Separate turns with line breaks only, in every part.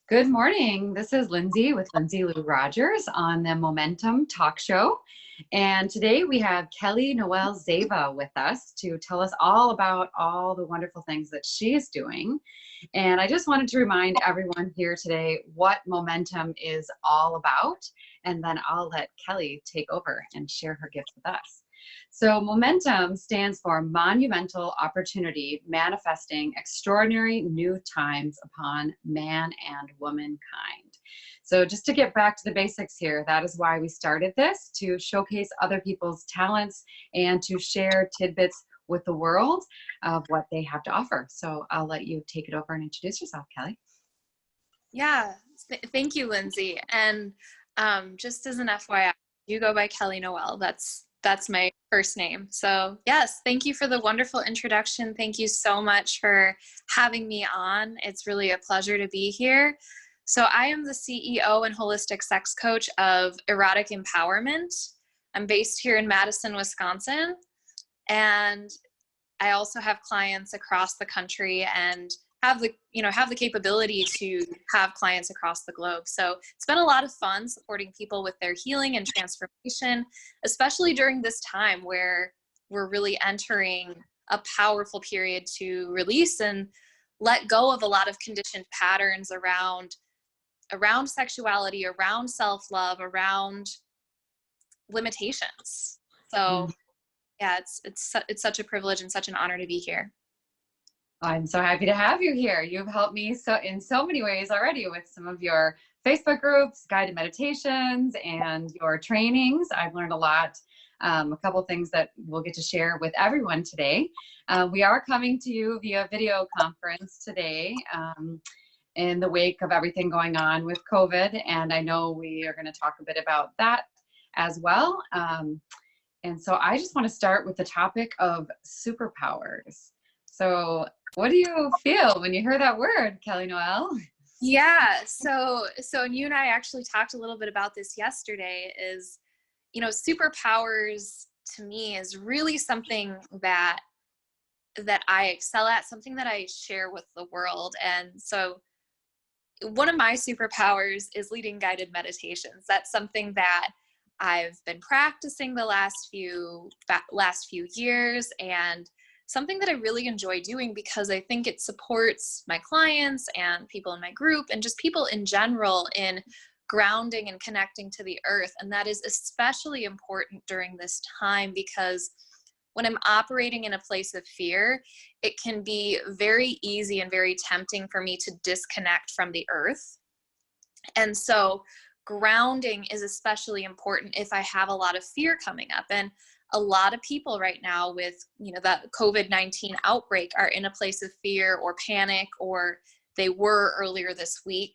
Good morning. This is Lindsay with Lindsay Lou Rogers on the Momentum Talk Show. And today we have Kelly Noel Zeva with us to tell us all about all the wonderful things that she is doing. And I just wanted to remind everyone here today what Momentum is all about. And then I'll let Kelly take over and share her gift with us. So Momentum stands for Monumental Opportunity Manifesting Extraordinary New Times Upon Man and Womankind. So just to get back to the basics here, that is why we started this, to showcase other people's talents and to share tidbits with the world of what they have to offer. So I'll let you take it over and introduce yourself, Kelly.
Yeah, thank you, Lindsay. And just as an FYI, you go by Kelly Noel. That's my first name. So yes, thank you for the wonderful introduction. Thank you so much for having me on. It's really a pleasure to be here. So I am the CEO and holistic sex coach of Erotic Empowerment. I'm based here in Madison, Wisconsin, and I also have clients across the country and have the capability to have clients across the globe. So it's been a lot of fun supporting people with their healing and transformation, especially during this time where we're really entering a powerful period to release and let go of a lot of conditioned patterns around sexuality, around self-love, around limitations. So yeah, it's such a privilege and such an honor to be here.
I'm so happy to have you here. You've helped me in so many ways already with some of your Facebook groups, guided meditations, and your trainings. I've learned a lot. A couple things that we'll get to share with everyone today. We are coming to you via video conference today in the wake of everything going on with COVID, and I know we are going to talk a bit about that as well. And so I just want to start with the topic of superpowers. So what do you feel when you hear that word, Kelly Noel?
Yeah, so you and I actually talked a little bit about this yesterday. Is, superpowers to me is really something that I excel at, something that I share with the world. And so one of my superpowers is leading guided meditations. That's something that I've been practicing the last few years, and something that I really enjoy doing because I think it supports my clients and people in my group and just people in general in grounding and connecting to the earth. And that is especially important during this time because when I'm operating in a place of fear, it can be very easy and very tempting for me to disconnect from the earth. And so grounding is especially important if I have a lot of fear coming up. And a lot of people right now with, the COVID-19 outbreak are in a place of fear or panic, or they were earlier this week.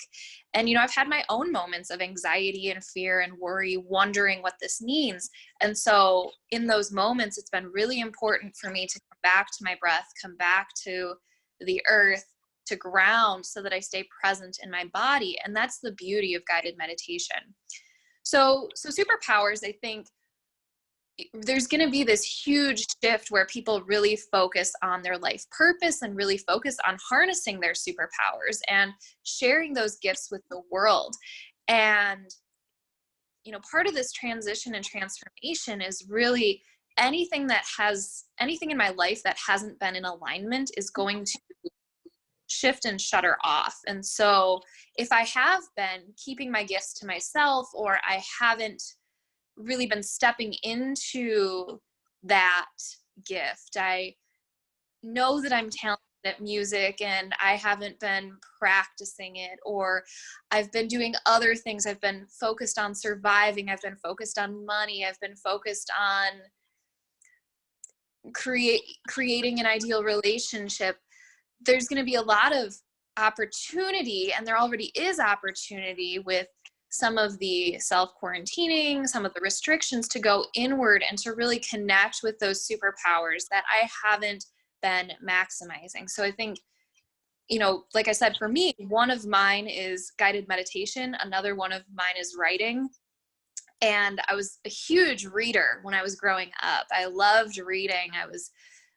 And, I've had my own moments of anxiety and fear and worry, wondering what this means. And so in those moments, it's been really important for me to come back to my breath, come back to the earth, to ground so that I stay present in my body. And that's the beauty of guided meditation. So superpowers, I think there's going to be this huge shift where people really focus on their life purpose and really focus on harnessing their superpowers and sharing those gifts with the world. And, part of this transition and transformation is really anything in my life that hasn't been in alignment is going to shift and shutter off. And so if I have been keeping my gifts to myself, or I haven't really been stepping into that gift, I know that I'm talented at music and I haven't been practicing it, or I've been doing other things. I've been focused on surviving. I've been focused on money. I've been focused on creating an ideal relationship. There's going to be a lot of opportunity, and there already is opportunity with some of the self-quarantining, some of the restrictions to go inward and to really connect with those superpowers that I haven't been maximizing. So I think, like I said, for me, one of mine is guided meditation. Another one of mine is writing. And I was a huge reader when I was growing up. I loved reading. I was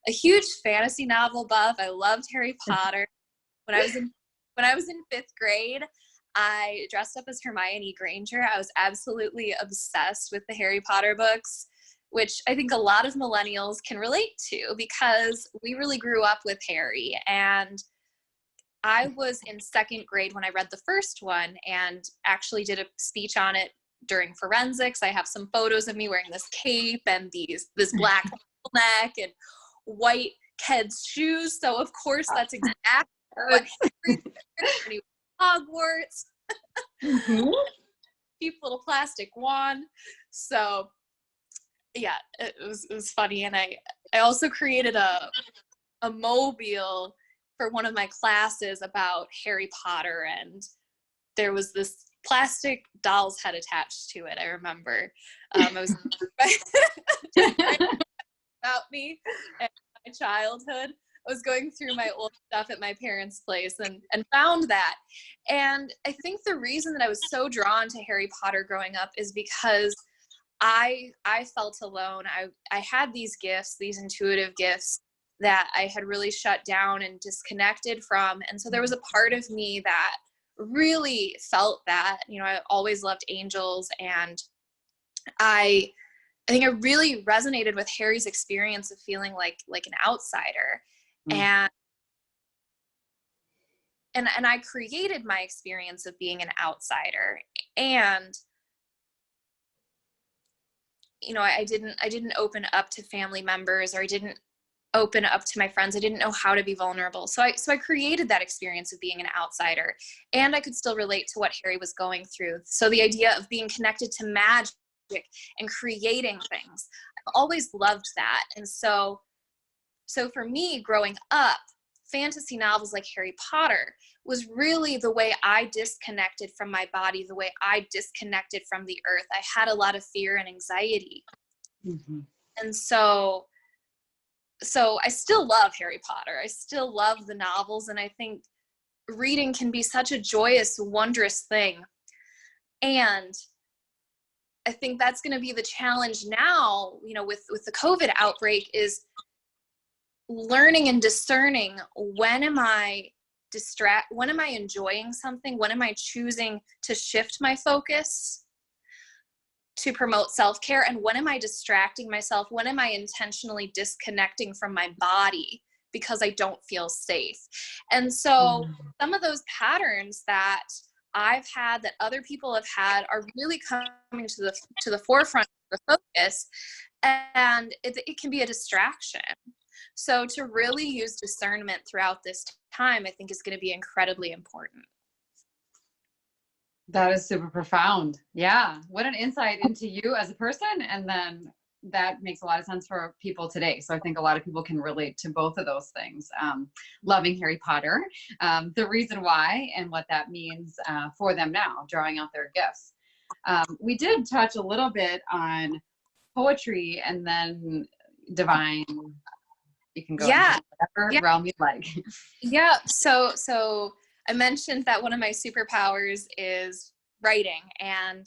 a huge fantasy novel buff. I loved Harry Potter. When I was in fifth grade, I dressed up as Hermione Granger. I was absolutely obsessed with the Harry Potter books, which I think a lot of millennials can relate to because we really grew up with Harry. And I was in second grade when I read the first one and actually did a speech on it during forensics. I have some photos of me wearing this cape and this black neck and white Ked's shoes. So of course that's exactly what Harry did when he was at Hogwarts. Cheap little plastic wand. So yeah, it was funny. And I also created a mobile for one of my classes about Harry Potter, and there was this plastic doll's head attached to it. I remember I was about me and my childhood. I was going through my old stuff at my parents' place and found that. And I think the reason that I was so drawn to Harry Potter growing up is because I felt alone. I had these gifts, these intuitive gifts that I had really shut down and disconnected from. And so there was a part of me that really felt that. You know, I always loved angels, and I think I really resonated with Harry's experience of feeling like an outsider. And I created my experience of being an outsider. And you know, I didn't open up to family members, or I didn't open up to my friends. I didn't know how to be vulnerable. So I created that experience of being an outsider, and I could still relate to what Harry was going through. So the idea of being connected to magic and creating things, I've always loved that. And so for me growing up, fantasy novels like Harry Potter was really the way I disconnected from my body, the way I disconnected from the earth. I had a lot of fear and anxiety. And so I still love Harry Potter. I still love the novels, and I think reading can be such a joyous, wondrous thing. And I think that's going to be the challenge now, you know, with the COVID outbreak, is learning and discerning when am I enjoying something, when am I choosing to shift my focus to promote self-care, and when am I distracting myself, when am I intentionally disconnecting from my body because I don't feel safe. And so some of those patterns that I've had, that other people have had, are really coming to the forefront of the focus, and it can be a distraction. So to really use discernment throughout this time, I think, is going to be incredibly important.
That is super profound. Yeah. What an insight into you as a person. And then that makes a lot of sense for people today. So I think a lot of people can relate to both of those things. Loving Harry Potter, the reason why, and what that means for them now, drawing out their gifts. We did touch a little bit on poetry, and then divine. You can go into whatever realm you'd like.
Yeah. So I mentioned that one of my superpowers is writing, and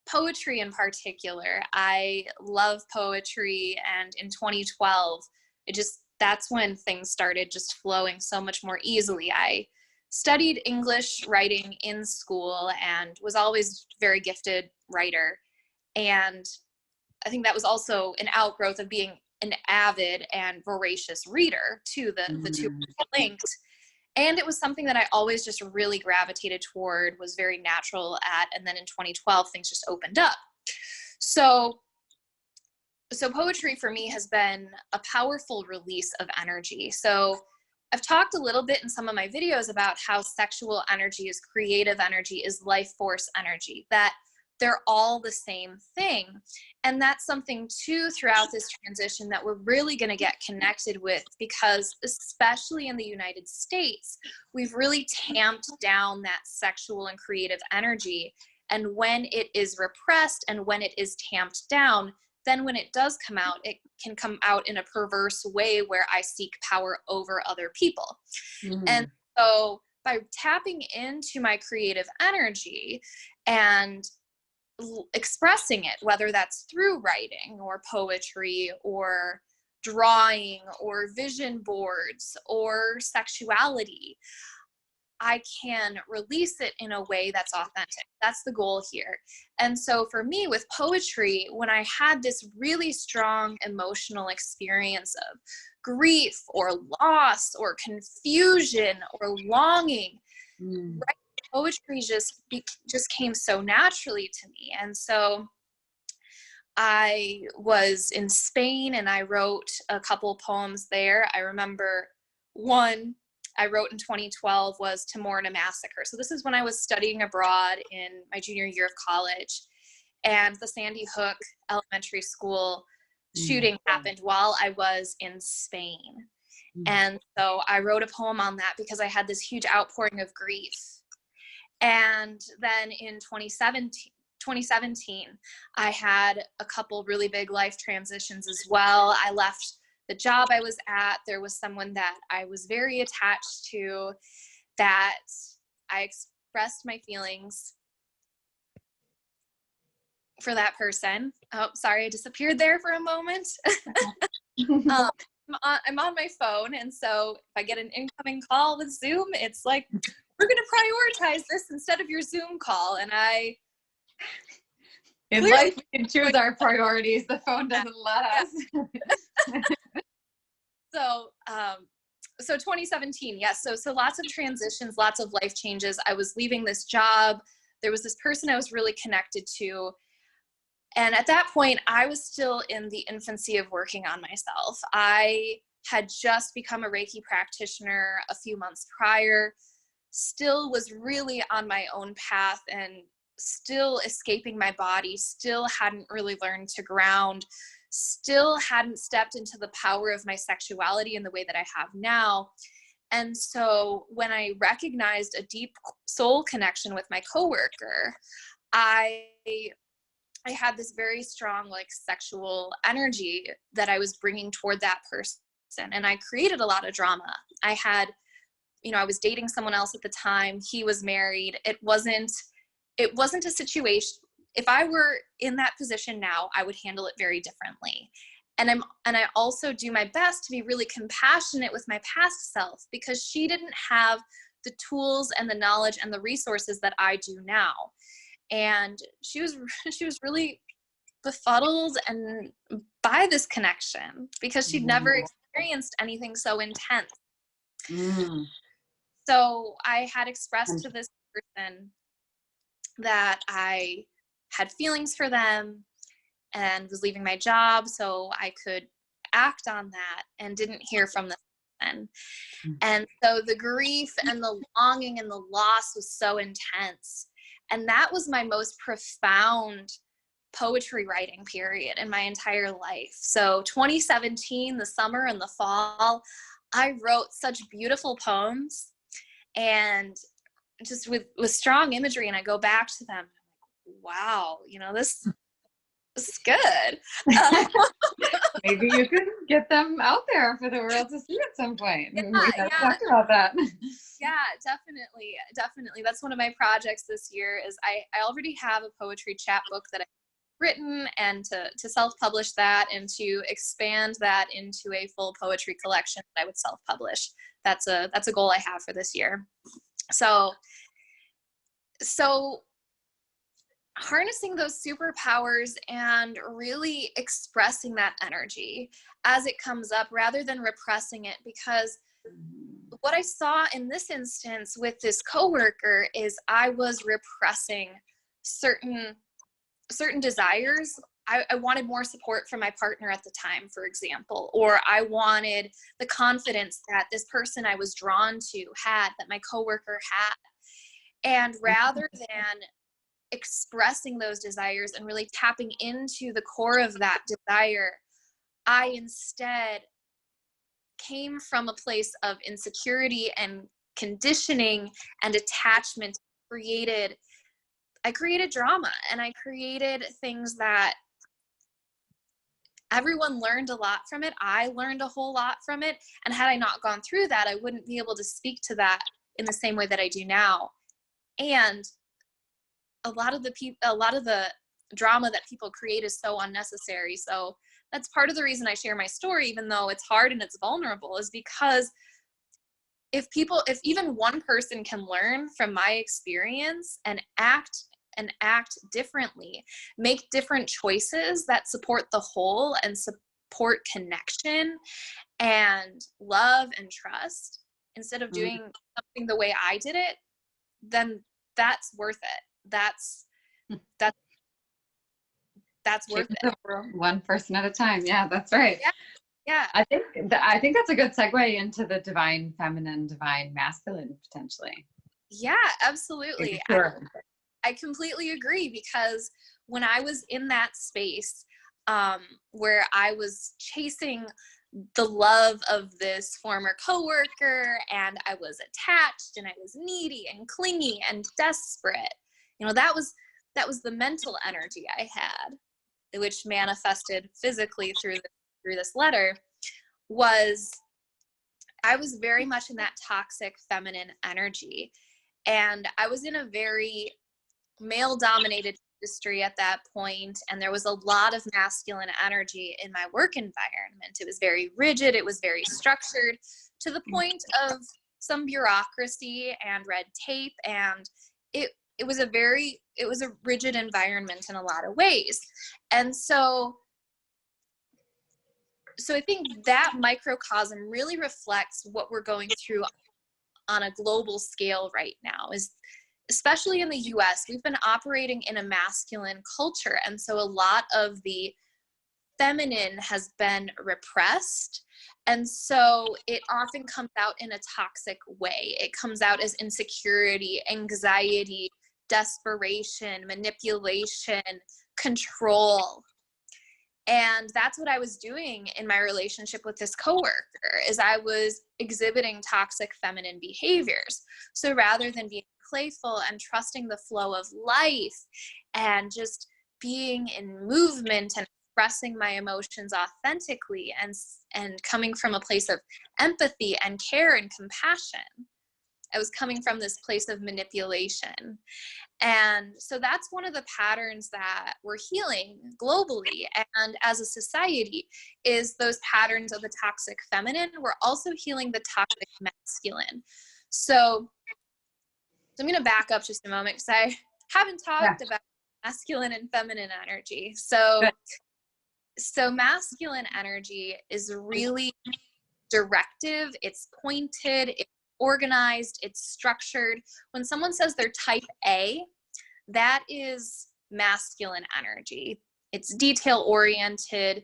poetry in particular. I love poetry, and in 2012, that's when things started just flowing so much more easily. I studied English writing in school and was always a very gifted writer. And I think that was also an outgrowth of being an avid and voracious reader too. The two were linked. And it was something that I always just really gravitated toward, was very natural at. And then in 2012, things just opened up. So poetry for me has been a powerful release of energy. So I've talked a little bit in some of my videos about how sexual energy is creative energy, is life force energy, that they're all the same thing. And that's something too throughout this transition that we're really going to get connected with, because especially in the United States, we've really tamped down that sexual and creative energy. And when it is repressed and when it is tamped down, then when it does come out, it can come out in a perverse way where I seek power over other people. And so by tapping into my creative energy and expressing it, whether that's through writing or poetry or drawing or vision boards or sexuality, I can release it in a way that's authentic. That's the goal here. And so for me with poetry, when I had this really strong emotional experience of grief or loss or confusion or longing, right, poetry just came so naturally to me. And so I was in Spain and I wrote a couple poems there. I remember one I wrote in 2012 was To Mourn a Massacre. So this is when I was studying abroad in my junior year of college, and the Sandy Hook Elementary School shooting happened while I was in Spain. And so I wrote a poem on that because I had this huge outpouring of grief. And then in 2017, I had a couple really big life transitions as well. I left the job I was at. There was someone that I was very attached to that I expressed my feelings for that person. Oh, sorry, I disappeared there for a moment. I'm on my phone, and so if I get an incoming call with Zoom, it's like, we're going to prioritize this instead of your Zoom call. And
in life, we can choose our priorities. The phone doesn't let us.
So 2017, yes. So lots of transitions, lots of life changes. I was leaving this job. There was this person I was really connected to. And at that point, I was still in the infancy of working on myself. I had just become a Reiki practitioner a few months prior, still was really on my own path and still escaping my body, still hadn't really learned to ground, still hadn't stepped into the power of my sexuality in the way that I have now. And so when I recognized a deep soul connection with my coworker, I had this very strong like sexual energy that I was bringing toward that person. And I created a lot of drama. I was dating someone else at the time. He was married. It wasn't a situation. If I were in that position now, I would handle it very differently. And I also do my best to be really compassionate with my past self, because she didn't have the tools and the knowledge and the resources that I do now. And she was really befuddled and by this connection because she'd never experienced anything so intense. So I had expressed to this person that I had feelings for them and was leaving my job so I could act on that, and didn't hear from this person. And so the grief and the longing and the loss was so intense. And that was my most profound poetry writing period in my entire life. So 2017, the summer and the fall, I wrote such beautiful poems, and just with strong imagery, and I go back to them. Wow, this is good.
Maybe you can get them out there for the world to see at some point.
Yeah,
we have talked about that.
Yeah, definitely. That's one of my projects this year. Is I already have a poetry chapbook that I've written, and to self-publish that and to expand that into a full poetry collection that I would self-publish. That's a goal I have for this year. So harnessing those superpowers and really expressing that energy as it comes up rather than repressing it, because what I saw in this instance with this coworker is I was repressing certain desires. I wanted more support from my partner at the time, for example, or I wanted the confidence that this person I was drawn to had, that my coworker had. And rather than expressing those desires and really tapping into the core of that desire, I instead came from a place of insecurity and conditioning and attachment. I created drama, and I created things that everyone learned a lot from it. I learned a whole lot from it. And had I not gone through that, I wouldn't be able to speak to that in the same way that I do now. And a lot of the drama that people create is so unnecessary. So that's part of the reason I share my story, even though it's hard and it's vulnerable, is because if even one person can learn from my experience and act differently, make different choices that support the whole and support connection and love and trust, instead of doing something the way I did it, then that's worth it. That's worth it.
One person at a time. Yeah, that's right.
Yeah.
I think that's a good segue into the divine feminine, divine masculine, potentially.
Yeah, absolutely.
Sure.
I completely agree, because when I was in that space, where I was chasing the love of this former coworker, and I was attached and I was needy and clingy and desperate, that was the mental energy I had, which manifested physically through this letter. I was very much in that toxic feminine energy, and I was in a very male dominated industry at that point, and there was a lot of masculine energy in my work environment. It was very rigid, it was very structured, to the point of some bureaucracy and red tape, and it was a rigid environment in a lot of ways. And so I think that microcosm really reflects what we're going through on a global scale right now. Is especially in the US, we've been operating in a masculine culture, and so a lot of the feminine has been repressed, and so it often comes out in a toxic way. It comes out as insecurity, anxiety, desperation, manipulation, control. And that's what I was doing in my relationship with this coworker, is I was exhibiting toxic feminine behaviors. So rather than being playful and trusting the flow of life and just being in movement and expressing my emotions authentically and coming from a place of empathy and care and compassion, I was coming from this place of manipulation. And so that's one of the patterns that we're healing globally. And as a society, is those patterns of the toxic feminine. We're also healing the toxic masculine. So I'm going to back up just a moment, because I haven't talked about masculine and feminine energy. So masculine energy is really directive, it's pointed, it's organized, it's structured. When someone says they're type A, that is masculine energy. It's detail oriented,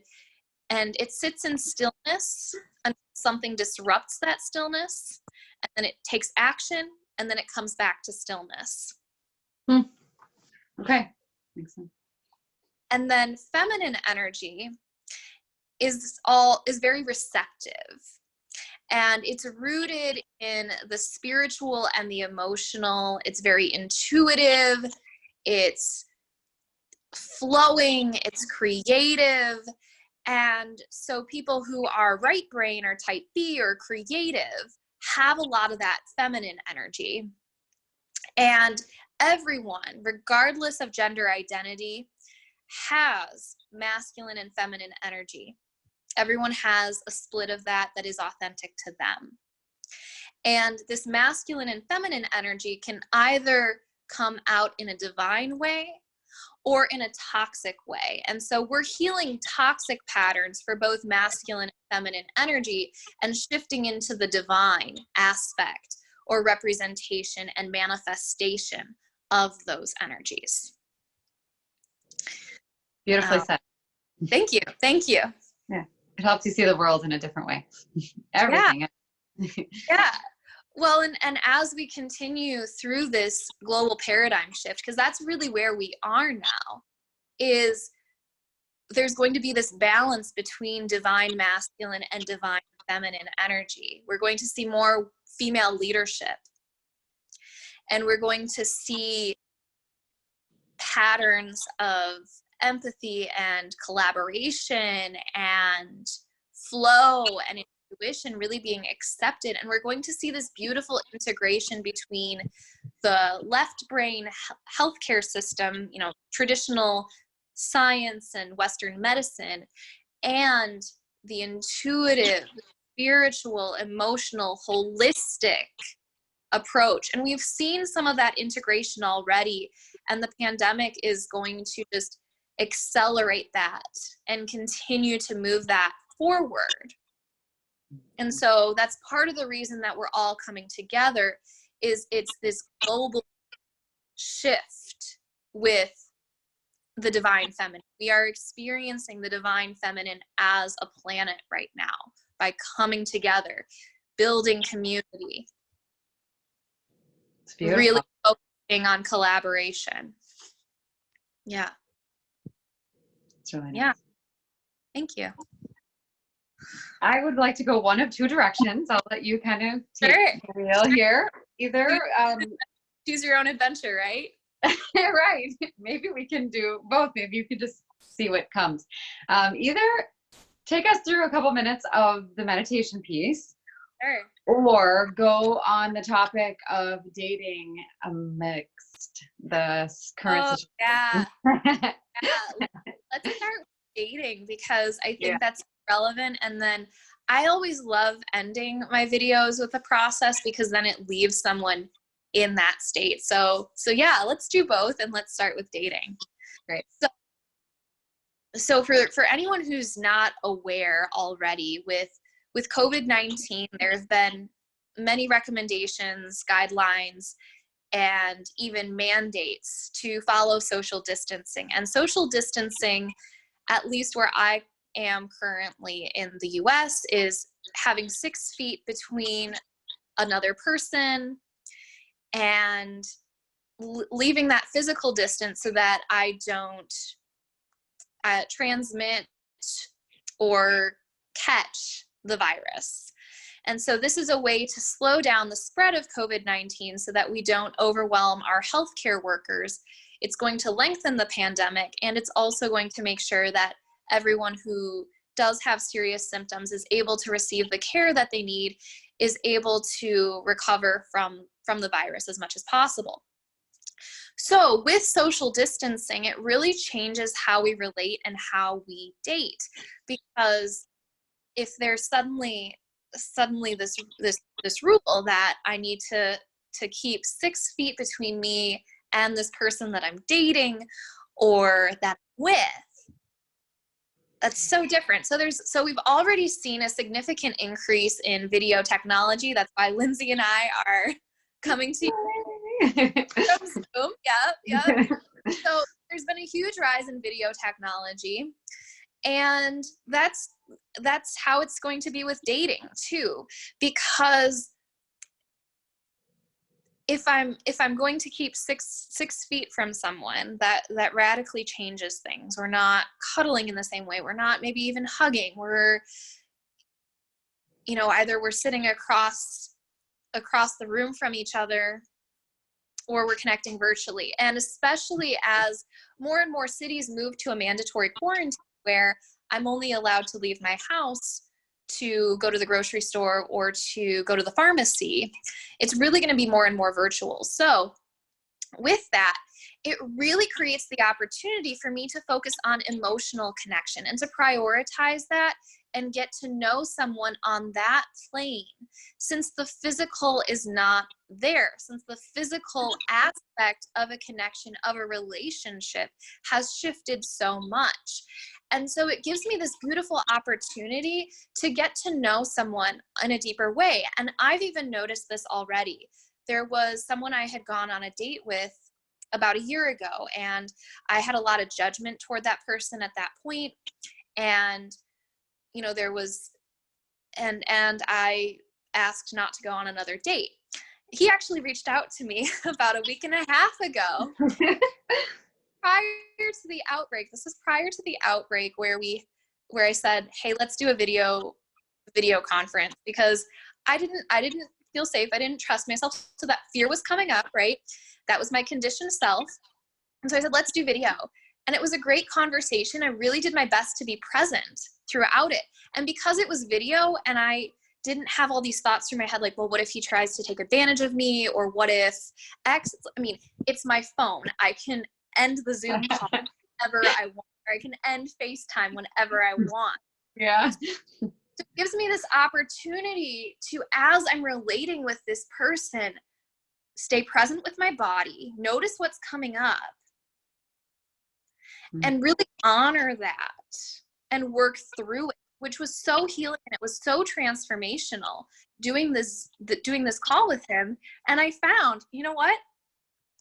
and it sits in stillness until something disrupts that stillness, and then it takes action, and then it comes back to stillness.
Okay, makes sense.
And then feminine energy is very receptive, and it's rooted in the spiritual and the emotional. It's very intuitive, it's flowing, it's creative. And so people who are right brain or type B or creative have a lot of that feminine energy. And everyone, regardless of gender identity, has masculine and feminine energy. Everyone has a split of that is authentic to them. And this masculine and feminine energy can either come out in a divine way or in a toxic way. And so we're healing toxic patterns for both masculine and feminine energy and shifting into the divine aspect or representation and manifestation of those energies.
Beautifully said.
Thank you. Thank you.
Yeah. It helps you see the world in a different way. Everything.
Yeah. Well, and as we continue through this global paradigm shift, because that's really where we are now, is there's going to be this balance between divine masculine and divine feminine energy. We're going to see more female leadership, and we're going to see patterns of empathy and collaboration and flow and intuition really being accepted. And we're going to see this beautiful integration between the left brain healthcare system, traditional science and Western medicine, and the intuitive spiritual, emotional, holistic approach. And we've seen some of that integration already, and the pandemic is going to just accelerate that and continue to move that forward. And so that's part of the reason that we're all coming together, is it's this global shift with the divine feminine. We are experiencing the divine feminine as a planet right now by coming together, building community, really focusing on collaboration. Yeah.
It's really nice.
Yeah. Thank you.
I would like to go one of two directions. I'll let you kind of take the wheel here. Either
choose your own adventure, right?
right. Maybe we can do both. Maybe you could just see what comes. Either take us through a couple minutes of the meditation piece, or go on the topic of dating amidst the current situation.
Yeah. Let's start with dating, because I think that's relevant. And then I always love ending my videos with a process, because then it leaves someone in that state. So yeah, let's do both, and let's start with dating.
Great.
So for anyone who's not aware already, with COVID-19, there have been many recommendations, guidelines, and even mandates to follow social distancing. And social distancing, at least where I am currently in the US, is having 6 feet between another person and leaving that physical distance so that I don't transmit or catch the virus. And so this is a way to slow down the spread of COVID-19 so that we don't overwhelm our healthcare workers. It's going to lengthen the pandemic, and it's also going to make sure that everyone who does have serious symptoms is able to receive the care that they need, is able to recover from the virus as much as possible. So with social distancing, it really changes how we relate and how we date, because if there's suddenly this rule that I need to keep 6 feet between me and this person that I'm dating or that I'm with, that's so different. So we've already seen a significant increase in video technology. That's why Lindsay and I are coming to you from Zoom. Yeah. So there's been a huge rise in video technology, and that's how it's going to be with dating too, because if I'm going to keep six feet from someone, that radically changes things. We're not cuddling in the same way. We're not maybe even hugging. We're, either we're sitting across the room from each other, or we're connecting virtually. And especially as more and more cities move to a mandatory quarantine, where I'm only allowed to leave my house to go to the grocery store or to go to the pharmacy, it's really going to be more and more virtual. So with that, it really creates the opportunity for me to focus on emotional connection and to prioritize that and get to know someone on that plane, since the physical is not there, since the physical aspect of a connection, of a relationship, has shifted so much. And so it gives me this beautiful opportunity to get to know someone in a deeper way. And I've even noticed this already. There was someone I had gone on a date with about a year ago, and I had a lot of judgment toward that person at that point. And there was, and I asked not to go on another date. He actually reached out to me about a week and a half ago. Prior to the outbreak. This was prior to the outbreak, where I said, hey, let's do a video conference, because I didn't feel safe. I didn't trust myself. So that fear was coming up, right? That was my conditioned self. And so I said, let's do video. And it was a great conversation. I really did my best to be present throughout it. And because it was video and I didn't have all these thoughts through my head, like, well, what if he tries to take advantage of me? Or what if X, it's my phone. I can end the Zoom call whenever I want, or I can end FaceTime whenever I want.
Yeah.
So it gives me this opportunity to, as I'm relating with this person, stay present with my body, notice what's coming up, and really honor that and work through it, which was so healing and it was so transformational doing this call with him. And I found, you know what?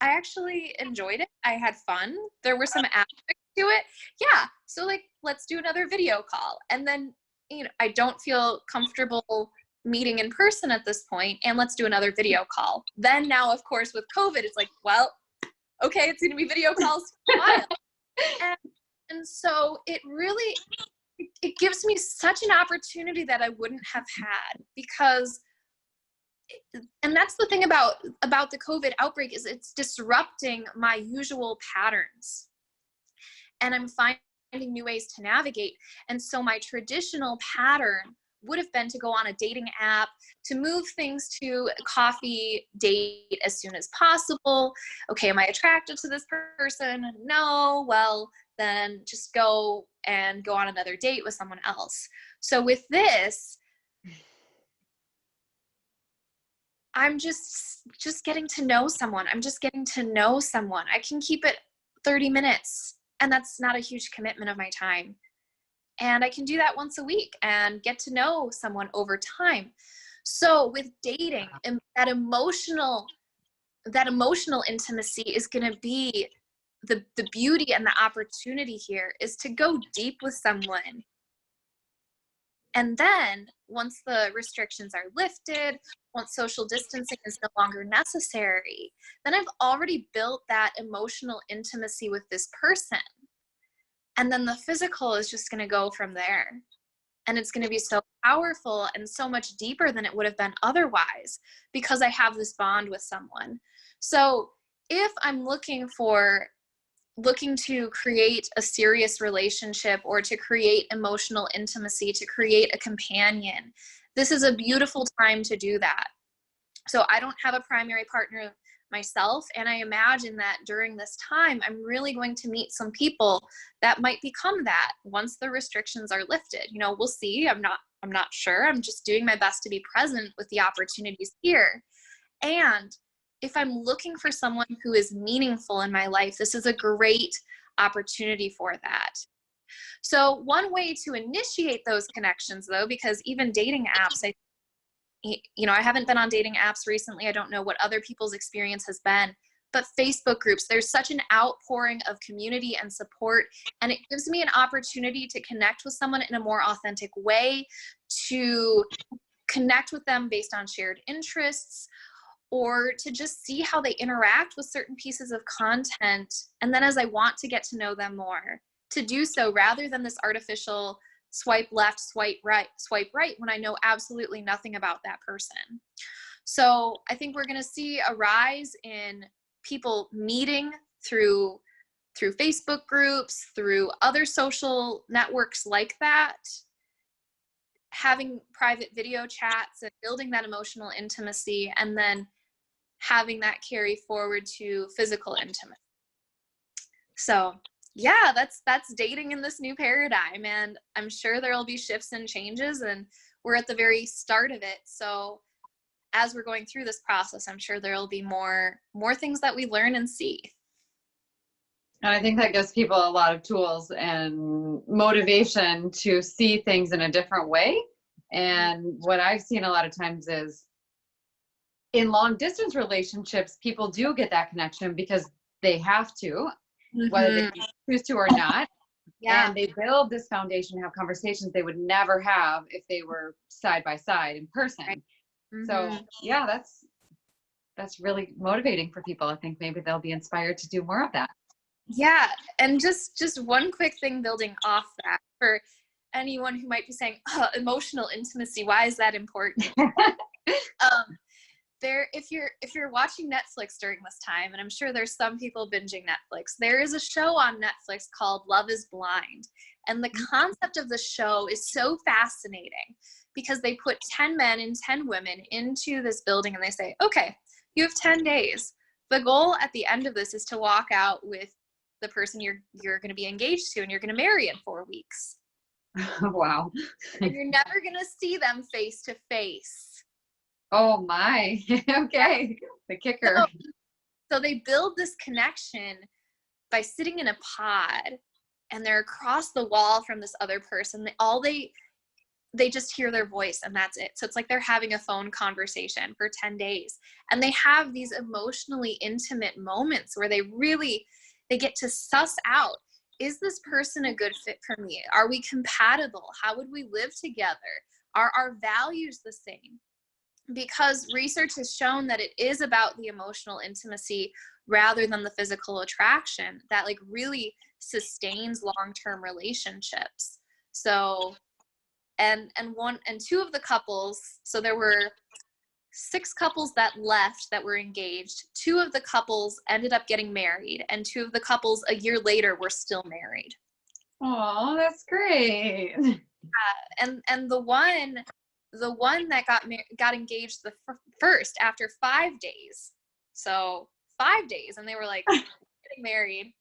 I actually enjoyed it. I had fun. There were some aspects to it. Yeah. So like, let's do another video call. And then, I don't feel comfortable meeting in person at this point, and let's do another video call. Then now, of course, with COVID, it's like, well, okay, it's going to be video calls for a while. And so it really, it gives me such an opportunity that I wouldn't have had, because, and that's the thing about the COVID outbreak, is it's disrupting my usual patterns, and I'm finding new ways to navigate. And so my traditional pattern would have been to go on a dating app, to move things to a coffee date as soon as possible. Okay, am I attracted to this person? No. Well, then just go on another date with someone else. So with this, I'm just getting to know someone. I'm just getting to know someone. I can keep it 30 minutes, and that's not a huge commitment of my time. And I can do that once a week and get to know someone over time. So with dating, and that emotional intimacy is going to be the beauty, and the opportunity here is to go deep with someone. And then once the restrictions are lifted, once social distancing is no longer necessary, then I've already built that emotional intimacy with this person. And then the physical is just going to go from there. And it's going to be so powerful and so much deeper than it would have been otherwise, because I have this bond with someone. So if I'm looking to create a serious relationship, or to create emotional intimacy, to create a companion, this is a beautiful time to do that. So I don't have a primary partner myself, and I imagine that during this time, I'm really going to meet some people that might become that once the restrictions are lifted. We'll see. I'm not sure. I'm just doing my best to be present with the opportunities here. And if I'm looking for someone who is meaningful in my life, this is a great opportunity for that. So one way to initiate those connections, though, because even dating apps, I haven't been on dating apps recently. I don't know what other people's experience has been, but Facebook groups, there's such an outpouring of community and support, and it gives me an opportunity to connect with someone in a more authentic way, to connect with them based on shared interests, or to just see how they interact with certain pieces of content. And then as I want to get to know them more, to do so rather than this artificial swipe left, swipe right, when I know absolutely nothing about that person. So I think we're going to see a rise in people meeting through Facebook groups, through other social networks like that, having private video chats and building that emotional intimacy, and then having that carry forward to physical intimacy. So yeah, that's dating in this new paradigm, and I'm sure there'll be shifts and changes, and we're at the very start of it. So as we're going through this process, I'm sure there'll be more things that we learn and see.
And I think that gives people a lot of tools and motivation to see things in a different way. And what I've seen a lot of times is in long distance relationships, people do get that connection because they have to, whether they choose to or not. Yeah. And they build this foundation, have conversations they would never have if they were side by side in person. Right. So yeah, that's really motivating for people. I think maybe they'll be inspired to do more of that.
Yeah. And just one quick thing building off that, for anyone who might be saying, oh, emotional intimacy, why is that important? If you're watching Netflix during this time, and I'm sure there's some people binging Netflix, there is a show on Netflix called Love is Blind. And the concept of the show is so fascinating, because they put 10 men and 10 women into this building, and they say, okay, you have 10 days. The goal at the end of this is to walk out with the person you're going to be engaged to and you're going to marry in 4 weeks.
Wow.
And you're never going to see them face to face.
Oh my. Okay. The kicker.
So they build this connection by sitting in a pod, and they're across the wall from this other person. They just hear their voice, and that's it. So it's like they're having a phone conversation for 10 days. And they have these emotionally intimate moments where they get to suss out, is this person a good fit for me? Are we compatible? How would we live together? Are our values the same? Because research has shown that it is about the emotional intimacy rather than the physical attraction that like really sustains long-term relationships. So and two of the couples, so there were 6 couples that left that were engaged. 2 of the couples ended up getting married, and 2 of the couples a year later were still married.
Oh, that's great.
And the one that got engaged the first after 5 days, so 5 days, and they were like getting married,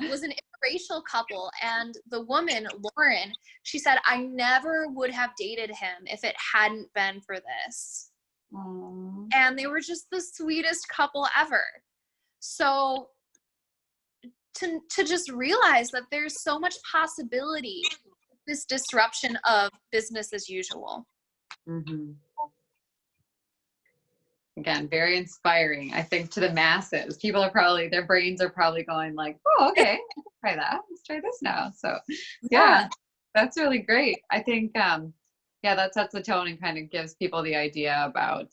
was an interracial couple. And the woman, Lauren, she said, I never would have dated him if it hadn't been for this.
Aww.
And they were just the sweetest couple ever. So to just realize that there's so much possibility, this disruption of business as usual.
Mm-hmm. Again, very inspiring, I think, to the masses. People are probably, their brains are probably going like, oh, okay, I can try that. Let's try this now. So yeah, that's really great. I think, yeah, that sets the tone and kind of gives people the idea about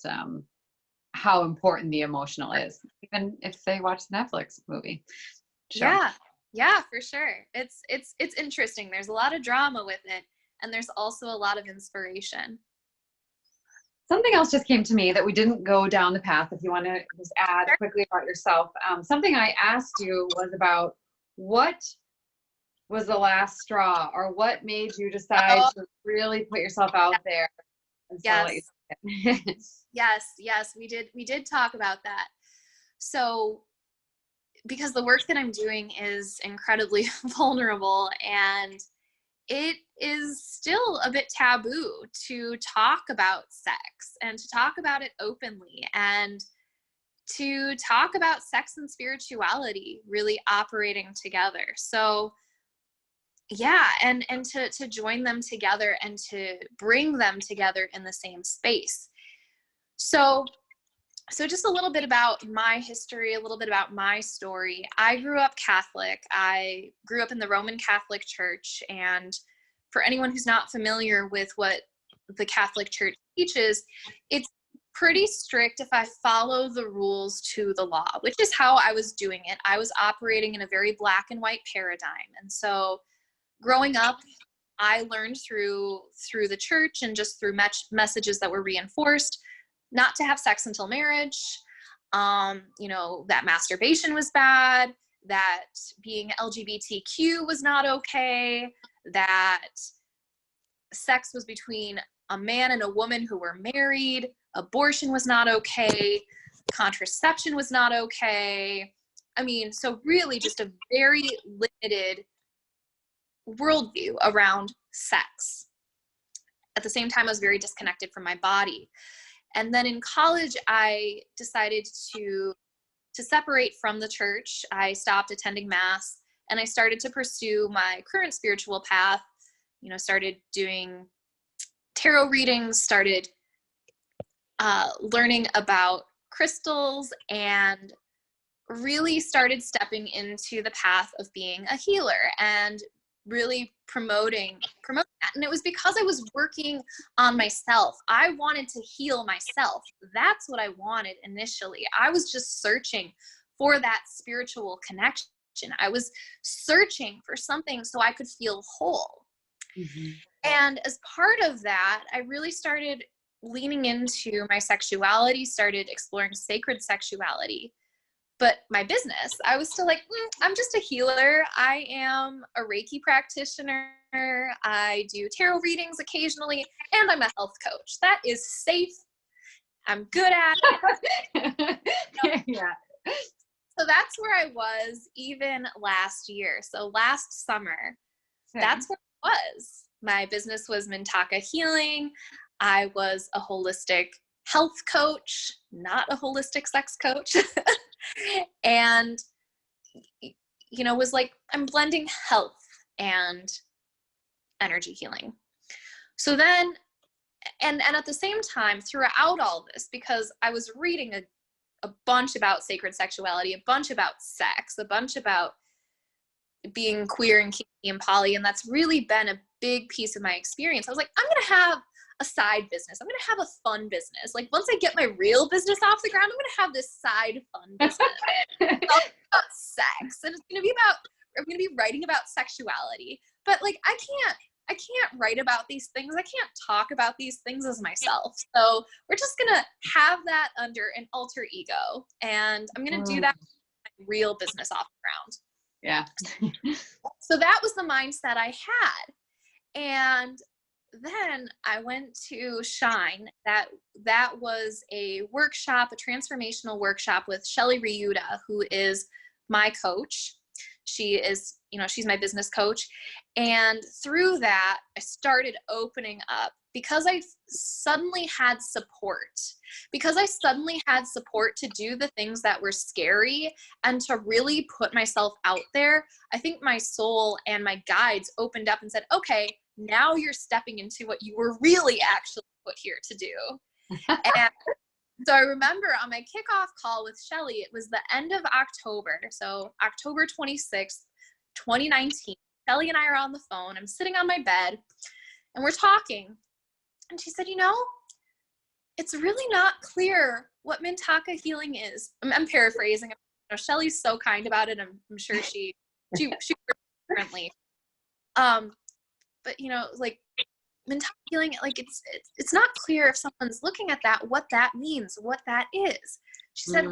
how important the emotional is, even if they watch the Netflix movie show.
Yeah, for sure. It's interesting. There's a lot of drama with it, and there's also a lot of inspiration.
Something else just came to me that we didn't go down the path. If you want to just add quickly about yourself. Something I asked you was about what was the last straw, or what made you decide to really put yourself out there and
Yes, we did talk about that. So because the work that I'm doing is incredibly vulnerable, and it is still a bit taboo to talk about sex and to talk about it openly, and to talk about sex and spirituality really operating together. So yeah, and to join them together and to bring them together in the same space. So just a little bit about my history, a little bit about my story. I grew up Catholic. I grew up in the Roman Catholic Church. And for anyone who's not familiar with what the Catholic Church teaches, it's pretty strict if I follow the rules to the law, which is how I was doing it. I was operating in a very black and white paradigm. And so growing up, I learned through the church and just through messages that were reinforced not to have sex until marriage, that masturbation was bad, that being LGBTQ was not okay, that sex was between a man and a woman who were married, abortion was not okay, contraception was not okay. I mean, so really just a very limited worldview around sex. At the same time, I was very disconnected from my body. And then in college, I decided to separate from the church. I stopped attending mass, and I started to pursue my current spiritual path. Started doing tarot readings, started learning about crystals, and really started stepping into the path of being a healer and really promoting that. And it was because I was working on myself. I wanted to heal myself. That's what I wanted initially. I was just searching for that spiritual connection. I was searching for something so I could feel whole. Mm-hmm. And as part of that, I really started leaning into my sexuality, started exploring sacred sexuality. But my business, I was still like, I'm just a healer. I am a Reiki practitioner. I do tarot readings occasionally, and I'm a health coach. That is safe. I'm good at it.
Yeah.
So that's where I was even last year. So last summer, that's where I was. My business was Mintaka Healing. I was a holistic health coach, not a holistic sex coach. And, was like, I'm blending health and energy healing. So then, and at the same time, throughout all this, because I was reading a bunch about sacred sexuality, a bunch about sex, a bunch about being queer and kinky and poly, and that's really been a big piece of my experience. I was like, I'm going to have a side business. I'm going to have a fun business. Like, once I get my real business off the ground, I'm going to have this side fun business. It's all about sex, and I'm going to be writing about sexuality. But like, I can't write about these things. I can't talk about these things as myself. So we're just going to have that under an alter ego, and I'm going to do that with my real business off the ground.
Yeah.
So that was the mindset I had. And then I went to Shine. That was a workshop, a transformational workshop with Shelly Ryuda, who is my coach. She is, she's my business coach. And through that, I started opening up because I suddenly had support. Because I suddenly had support to do the things that were scary and to really put myself out there. I think my soul and my guides opened up and said, okay, now you're stepping into what you were really actually put here to do. And so I remember on my kickoff call with Shelly, it was the end of October. So October 26th, 2019, Shelly and I are on the phone. I'm sitting on my bed and we're talking. And she said, it's really not clear what Mintaka healing is. I'm paraphrasing. Shelly's so kind about it. I'm sure she works differently. But like Mintaka healing, like it's not clear if someone's looking at that, what that means, what that is. She said,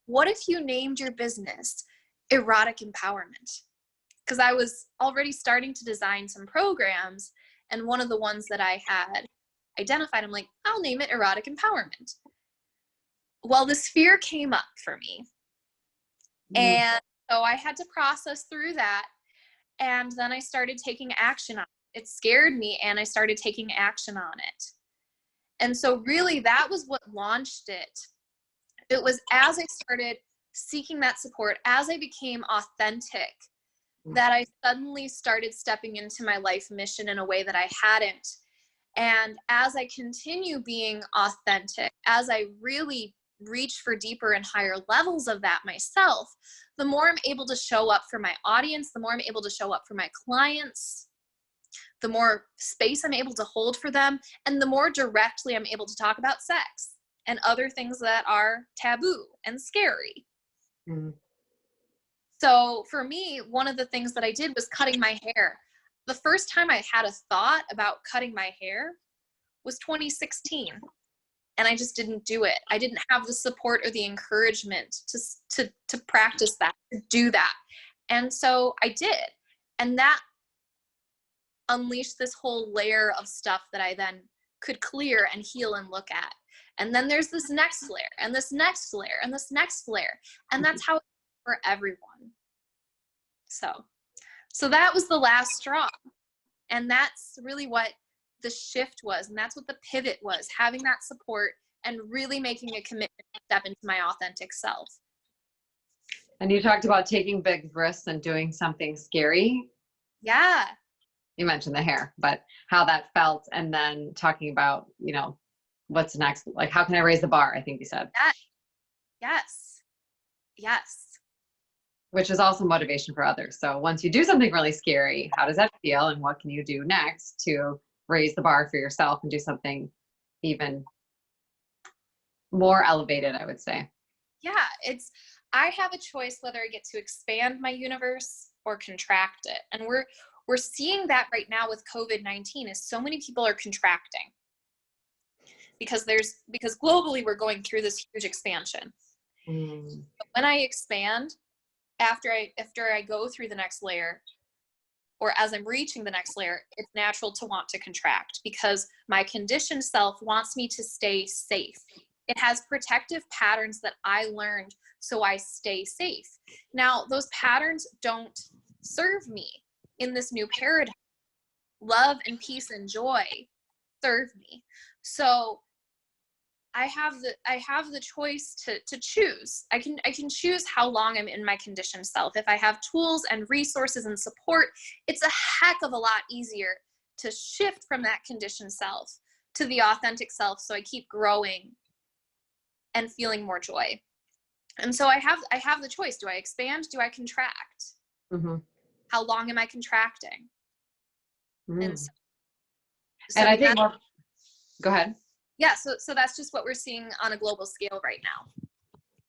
what if you named your business Erotic Empowerment? Because I was already starting to design some programs, and one of the ones that I had identified, I'm like, I'll name it Erotic Empowerment. Well, this fear came up for me. And so I had to process through that. And then I started taking action on it. It scared me, and I started taking action on it. And so really that was what launched it. It was as I started seeking that support, as I became authentic, that I suddenly started stepping into my life mission in a way that I hadn't. And as I continue being authentic, as I really reach for deeper and higher levels of that myself, the more I'm able to show up for my audience, the more I'm able to show up for my clients, the more space I'm able to hold for them, and the more directly I'm able to talk about sex and other things that are taboo and scary. So for me, one of the things that I did was cutting my hair. The first time I had a thought about cutting my hair was 2016. And I just didn't do it. I didn't have the support or the encouragement to practice that, to do that. And so I did. And that unleashed this whole layer of stuff that I then could clear and heal and look at. And then there's this next layer and this next layer and this next layer. And that's how it's for everyone. So that was the last straw. And that's really what the shift was. And that's what the pivot was, having that support and really making a commitment to step into my authentic self.
And you talked about taking big risks and doing something scary.
Yeah.
You mentioned the hair, but how that felt, and then talking about, what's next? Like, how can I raise the bar? I think you said.
Yes.
Which is also motivation for others. So once you do something really scary, how does that feel? And what can you do next to raise the bar for yourself and do something even more elevated, I would say?
Yeah, I have a choice whether I get to expand my universe or contract it. And we're seeing that right now with COVID-19 is so many people are contracting because globally we're going through this huge expansion. But when I expand, after I go through the next layer, or as I'm reaching the next layer, it's natural to want to contract because my conditioned self wants me to stay safe. It has protective patterns that I learned, so I stay safe. Now, those patterns don't serve me in this new paradigm. love and peace and joy serve me. So I have the choice to choose. I can choose how long I'm in my conditioned self. If I have tools and resources and support, it's a heck of a lot easier to shift from that conditioned self to the authentic self, so I keep growing and feeling more joy. And so I have the choice. Do I expand? Do I contract?
Mm-hmm.
How long am I contracting?
Mm.
And so
And I think go ahead.
Yeah, so that's just what we're seeing on a global scale right now.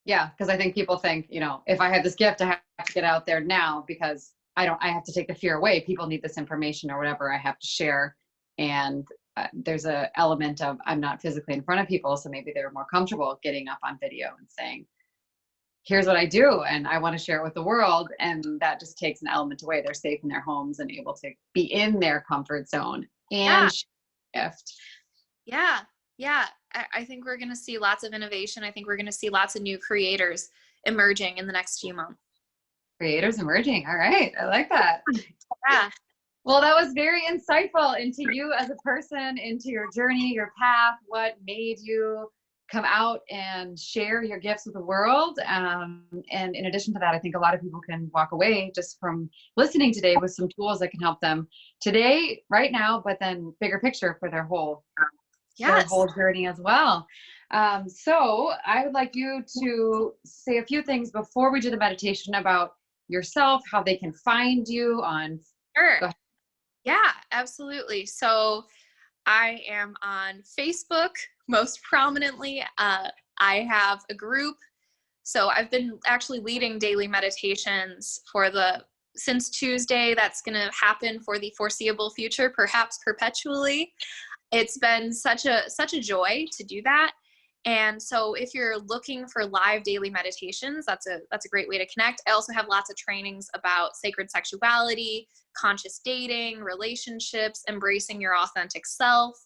Yeah, because I think people think, if I had this gift, I have to get out there now because I have to take the fear away. People need this information or whatever I have to share. And there's a element of I'm not physically in front of people, so maybe they're more comfortable getting up on video and saying, here's what I do, and I want to share it with the world. And that just takes an element away. They're safe in their homes and able to be in their comfort zone and shift.
Yeah. Yeah. I think we're going to see lots of innovation. I think we're going to see lots of new creators emerging in the next few months.
Creators emerging. All right. I like that.
Yeah.
Well, that was very insightful into you as a person, into your journey, your path, what made you come out and share your gifts with the world. And in addition to that, I think a lot of people can walk away just from listening today with some tools that can help them today, right now, but then bigger picture for their whole journey as well. So I would like you to say a few things before we do the meditation about yourself, how they can find you on.
Sure. Yeah, absolutely. So I am on Facebook most prominently. I have a group. So I've been actually leading daily meditations since Tuesday. That's going to happen for the foreseeable future, perhaps perpetually. It's been such a joy to do that. And so if you're looking for live daily meditations, that's a great way to connect. I also have lots of trainings about sacred sexuality, conscious dating, relationships, embracing your authentic self.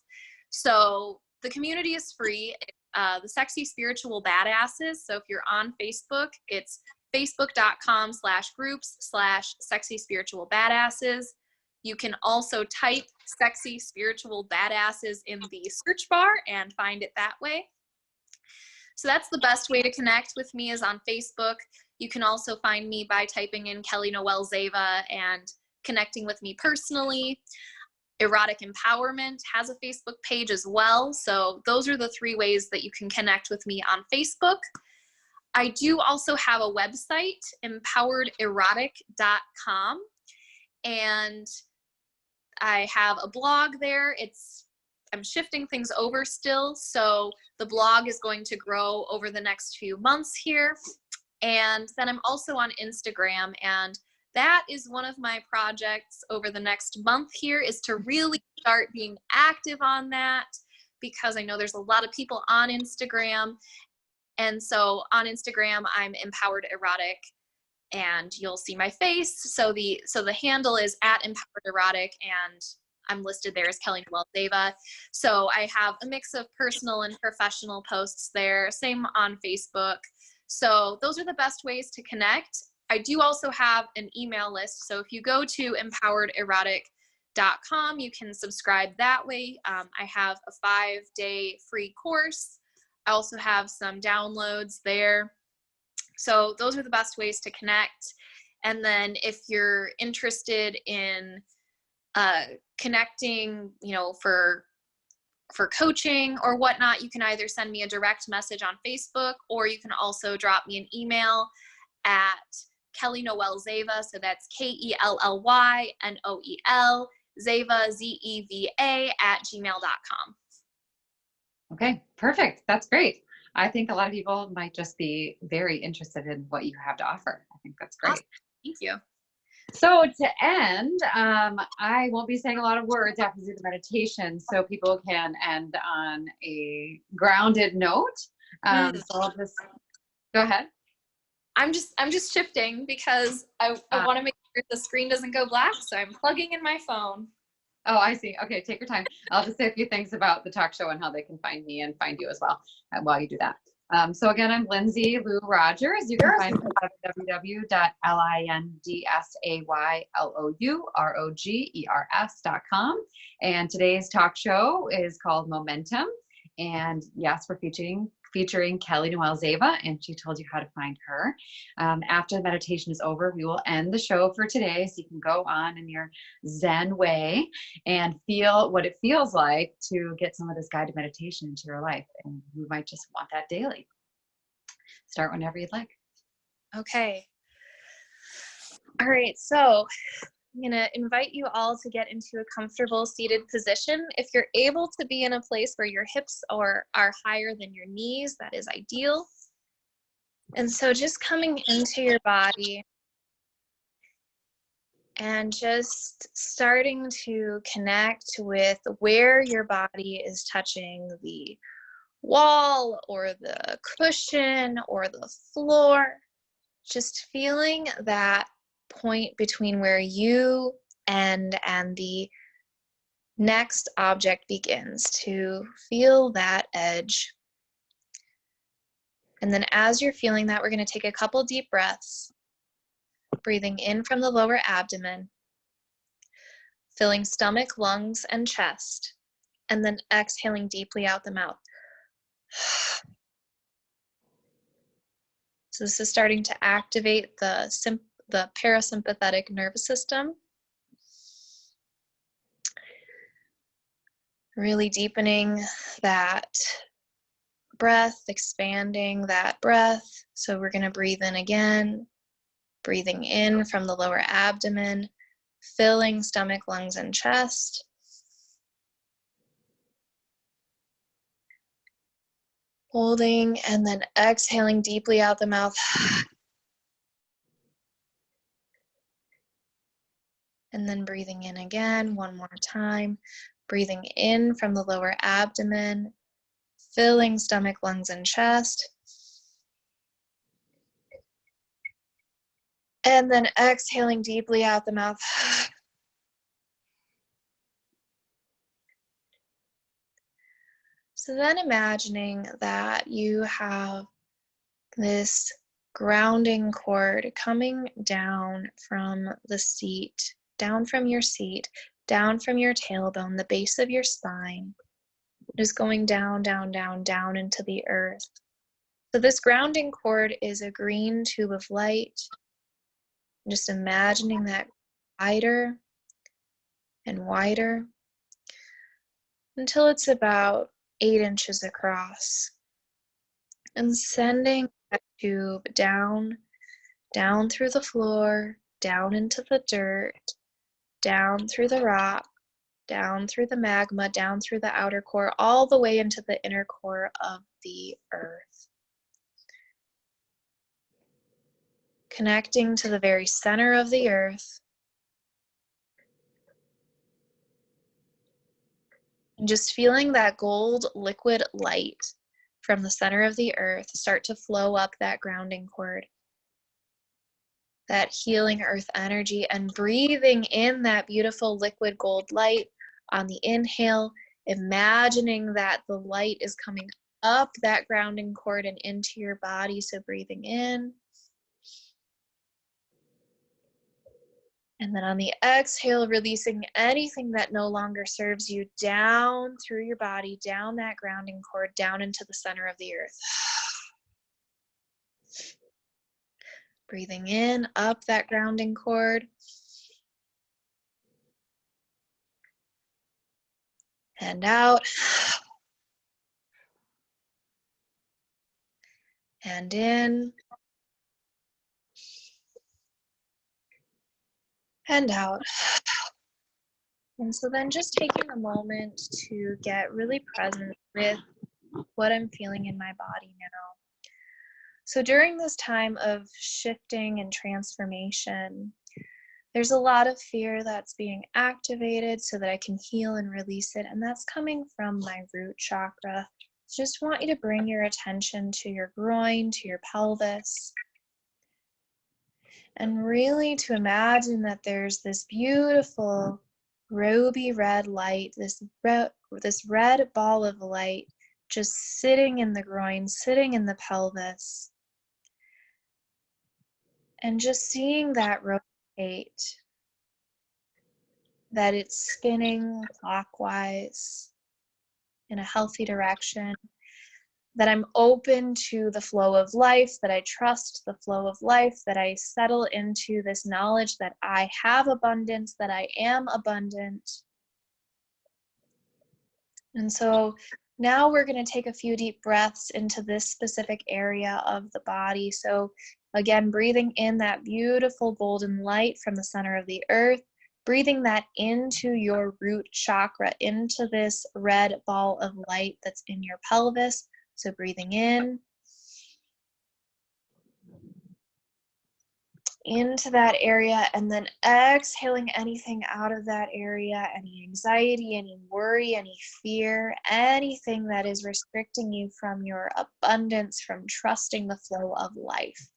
So the community is free. The Sexy Spiritual Badasses. So if you're on Facebook, it's facebook.com/groups/Sexy Spiritual Badasses. You can also type Sexy Spiritual Badasses in the search bar and find it that way. So that's the best way to connect with me, is on Facebook. You can also find me by typing in Kelly Noel Zeva and connecting with me personally. Erotic Empowerment has a Facebook page as well. So those are the 3 ways that you can connect with me on Facebook. I do also have a website, empowerederotic.com. And I have a blog there. I'm shifting things over still, so the blog is going to grow over the next few months here. And then I'm also on Instagram, and that is one of my projects over the next month here, is to really start being active on that, because I know there's a lot of people on Instagram. And so on Instagram, I'm Empowered Erotic, and you'll see my face. So the handle is @EmpoweredErotic, and I'm listed there as Kelly Noel Zeva. So I have a mix of personal and professional posts there. Same on Facebook. So those are the best ways to connect. I do also have an email list. So if you go to empowerederotic.com, you can subscribe that way. I have a 5-day free course. I also have some downloads there. So those are the best ways to connect. And then if you're interested in connecting, for coaching or whatnot, you can either send me a direct message on Facebook, or you can also drop me an email at Kelly Noel Zeva. So that's KELLYNOEL Zeva, ZEVA @gmail.com.
Okay, perfect. That's great. I think a lot of people might just be very interested in what you have to offer. I think that's great.
Awesome. Thank you.
So to end, I won't be saying a lot of words after we do the meditation, so people can end on a grounded note. So I'll just go ahead.
I'm just shifting because I want to make sure the screen doesn't go black, so I'm plugging in my phone.
Oh, I see. Okay, take your time. I'll just say a few things about the talk show and how they can find me and find you as well while you do that. So again, I'm Lindsay Lou Rogers. You can find me at www.lindsaylourogers.com. And today's talk show is called Momentum. And yes, we're featuring Kelly Noel Zeva, and she told you how to find her. After the meditation is over, we will end the show for today, so you can go on in your Zen way and feel what it feels like to get some of this guided meditation into your life. And you might just want that daily. Start whenever you'd like.
Okay. All right, so I'm going to invite you all to get into a comfortable seated position. If you're able to be in a place where your hips are higher than your knees, that is ideal. And so just coming into your body and just starting to connect with where your body is touching the wall or the cushion or the floor. Just feeling that point between where you end and the next object begins, to feel that edge. And then as you're feeling that, we're going to take a couple deep breaths, breathing in from the lower abdomen, filling stomach, lungs, and chest, and then exhaling deeply out the mouth. So this is starting to activate the parasympathetic nervous system. Really deepening that breath, expanding that breath. So we're going to breathe in again, breathing in from the lower abdomen, filling stomach, lungs, and chest. Holding and then exhaling deeply out the mouth. And then breathing in again, one more time. Breathing in from the lower abdomen, filling stomach, lungs, and chest. And then exhaling deeply out the mouth. So then imagining that you have this grounding cord coming down from the seat, down from your seat, down from your tailbone, the base of your spine, just going down, down, down, down into the earth. So this grounding cord is a green tube of light. Just imagining that wider and wider until it's about 8 inches across. And sending that tube down, down through the floor, down into the dirt, down through the rock, down through the magma, down through the outer core, all the way into the inner core of the earth. Connecting to the very center of the earth. And just feeling that gold liquid light from the center of the earth start to flow up that grounding cord. That healing earth energy, and breathing in that beautiful liquid gold light on the inhale, imagining that the light is coming up that grounding cord and into your body. So breathing in. And then on the exhale, releasing anything that no longer serves you down through your body, down that grounding cord, down into the center of the earth. Breathing in, up that grounding cord. And out. And in. And out. And so then just taking a moment to get really present with what I'm feeling in my body now. So during this time of shifting and transformation, there's a lot of fear that's being activated so that I can heal and release it. And that's coming from my root chakra. Just want you to bring your attention to your groin, to your pelvis. And really to imagine that there's this beautiful ruby red light, this red ball of light just sitting in the groin, sitting in the pelvis, and just seeing that rotate, that it's spinning clockwise in a healthy direction, that I'm open to the flow of life, that I trust the flow of life, that I settle into this knowledge that I have abundance, that I am abundant. And so now we're going to take a few deep breaths into this specific area of the body. So again, breathing in that beautiful golden light from the center of the earth, breathing that into your root chakra, into this red ball of light that's in your pelvis. So breathing in, into that area, and then exhaling anything out of that area, any anxiety, any worry, any fear, anything that is restricting you from your abundance, from trusting the flow of life.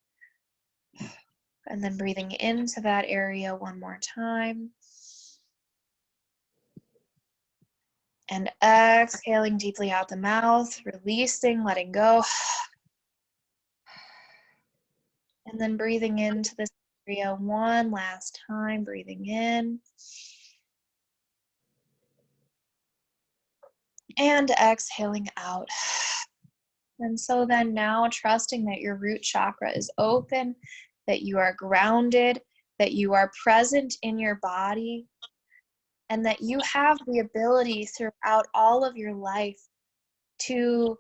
And then breathing into that area one more time. And exhaling deeply out the mouth, releasing, letting go. And then breathing into this area one last time, breathing in. And exhaling out. And so then now trusting that your root chakra is open, that you are grounded, that you are present in your body, and that you have the ability throughout all of your life to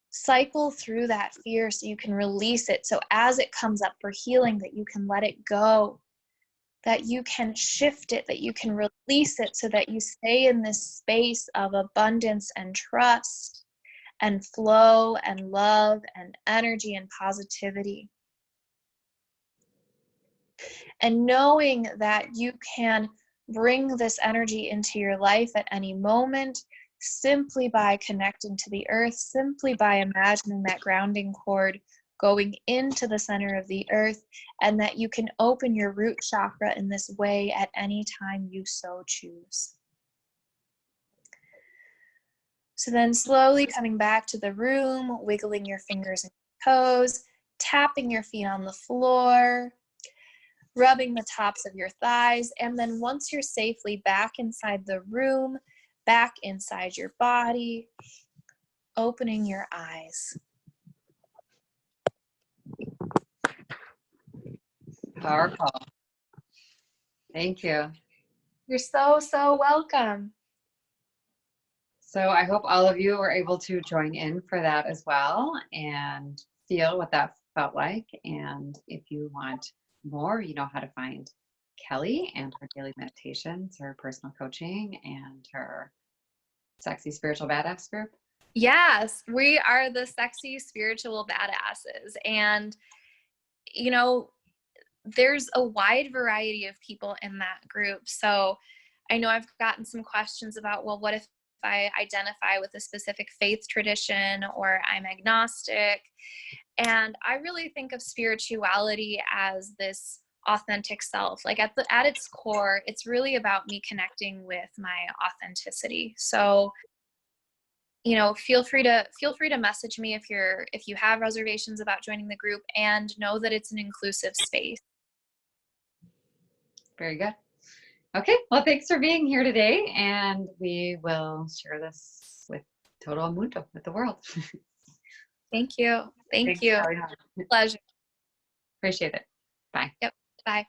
cycle through that fear so you can release it. So as it comes up for healing, that you can let it go, that you can shift it, that you can release it so that you stay in this space of abundance and trust and flow and love and energy and positivity. And knowing that you can bring this energy into your life at any moment simply by connecting to the earth, simply by imagining that grounding cord going into the center of the earth, and that you can open your root chakra in this way at any time you so choose. So then slowly coming back to the room, wiggling your fingers and toes, tapping your feet on the floor, rubbing the tops of your thighs, and then once you're safely back inside the room, back inside your body, opening your eyes.
Powerful. Thank you.
You're so welcome.
So I hope all of you were able to join in for that as well and feel what that felt like. And if you want more, you know how to find Kelly and her daily meditations, her personal coaching, and her Sexy Spiritual Badass group.
Yes, we are the Sexy Spiritual Badasses. And, you know, there's a wide variety of people in that group. So I know I've gotten some questions about, well, what if I identify with a specific faith tradition or I'm agnostic? And I really think of spirituality as this authentic self. Like at its core, it's really about me connecting with my authenticity. So, you know, feel free to message me if you have reservations about joining the group, and know that it's an inclusive space.
Very good. Okay, well, thanks for being here today, and we will share this with Total Mundo, with the world.
Thank you. Thank
Thanks,
you.
Kelly.
Pleasure.
Appreciate it. Bye.
Yep. Bye.